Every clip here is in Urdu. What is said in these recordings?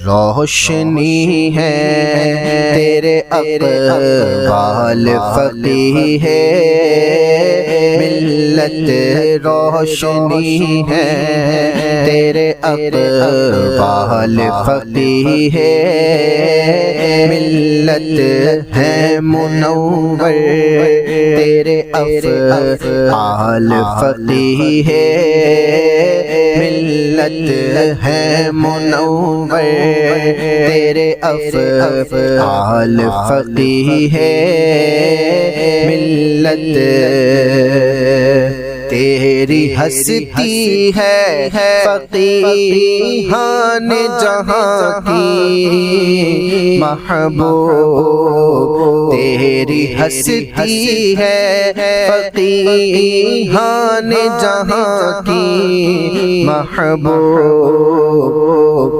روشنی ہے تیرے اقوال فقیہ ہے، ملت روشنی ہے تیرے اقوال فقیہ ہے، ملت ہے منور تیرے افعال فقیہ ہے، ملت ہے منور تیرے افعال فقیہ ہے، ملت تیری ہستی ہے فقیہان جہاں کی محبوب، تیری ہستی ہے فقیہان جہاں کی محبوب،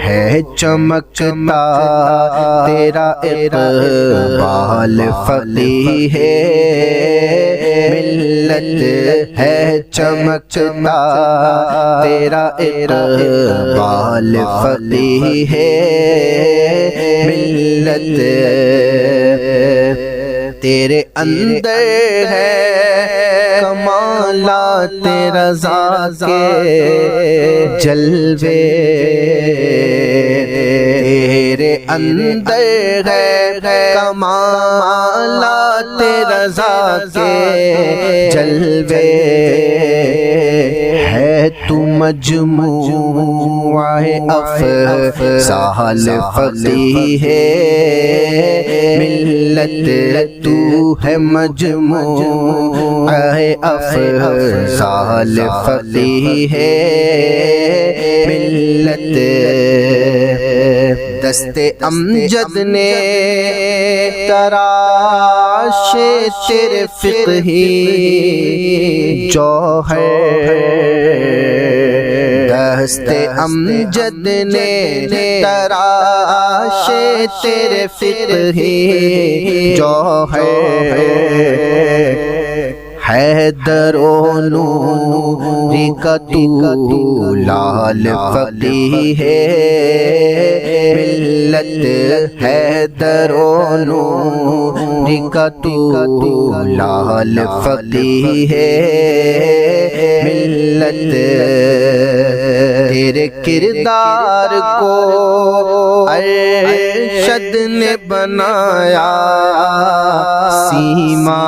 ہے چمکتا تیرا اقبال فقیہ ہے، ملت ہے چمکتا تیرا اقبال فقیہ ہے، ملت تیرے اندر ہے کمالات رضا کے جلوے، تیرے اندر ہے کمالات رضا کے جلوے، ہے تو مجموعہ افضال فقیہ ہے، ملت تو ہے مجموعہ افضال فقیہ ہے، ملت دست امجد نے تراشے تیرے فقہی جوہر، دست امجد نے تراشے تیرے فقہی جوہر، حیدر و نوری کا تو لال فقیہ ہے، ملت حیدر و نوری کا تو لال فقیہ ہے، ملت تیرے کردار کو ارشد نے بنایا سیما،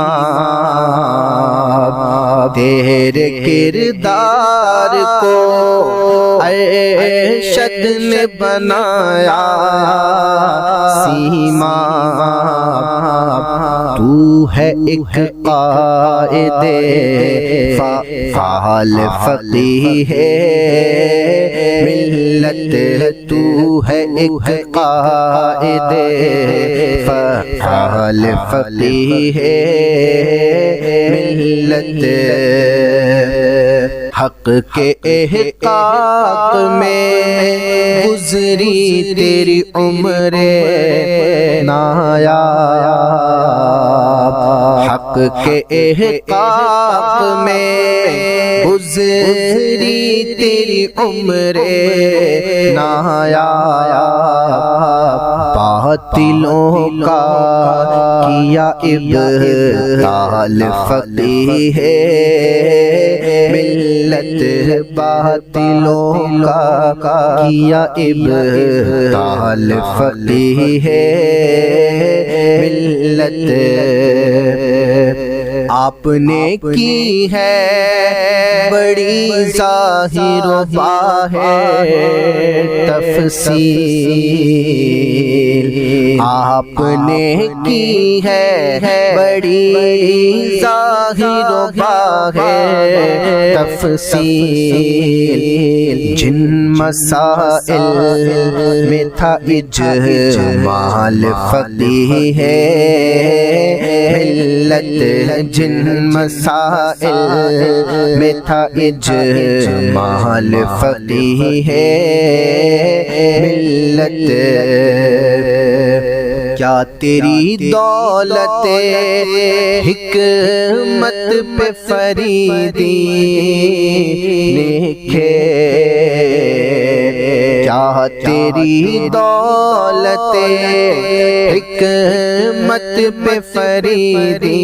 تیرے کردار کو ارشد نے بنایا سیما، تو ہے ایک قائد فعال فقیہ ہے، ملت تو ہے ایک قائد فعال فقیہ ہے، ملت حق کے احقاق میں گزری تیری عمر نایاب، حق کے احقاق میں گزری تیری عمر نایاب، باطلوں کا کیا ابطال فقیہ ہے، ملت باطلوں کا کیا ابطال فقیہ ہے، ملت آپ نے کی ہے بڑی ظاہر و باہر تفصیل، آپ نے کی ہے بڑی ظاہر و باہر تفصیل، جن مسائل میں تھا اجمال فقیہ ہے، ملت جن مسائل میں تھا اجمال فقیہ ہے، ملت کیا تیری دولت حکمت پہ فریدی لکھے، کیا تیری دولت حکمت پہ فریدی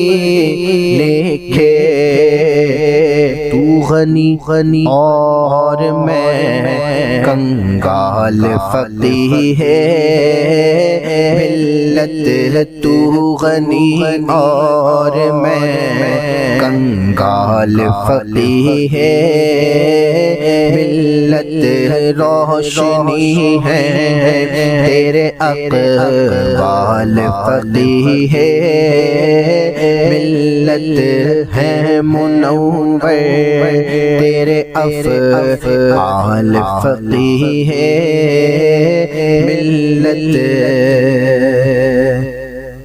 لکھے تو غنی اور میں کنگال فقیر ہے ملت تو غنی اور میں کنگال فقیر ہے ملت روشنی ہے تیرے اقوال فقیر ہے ملت ہے منور تیرے افعال فقیر ہے ملت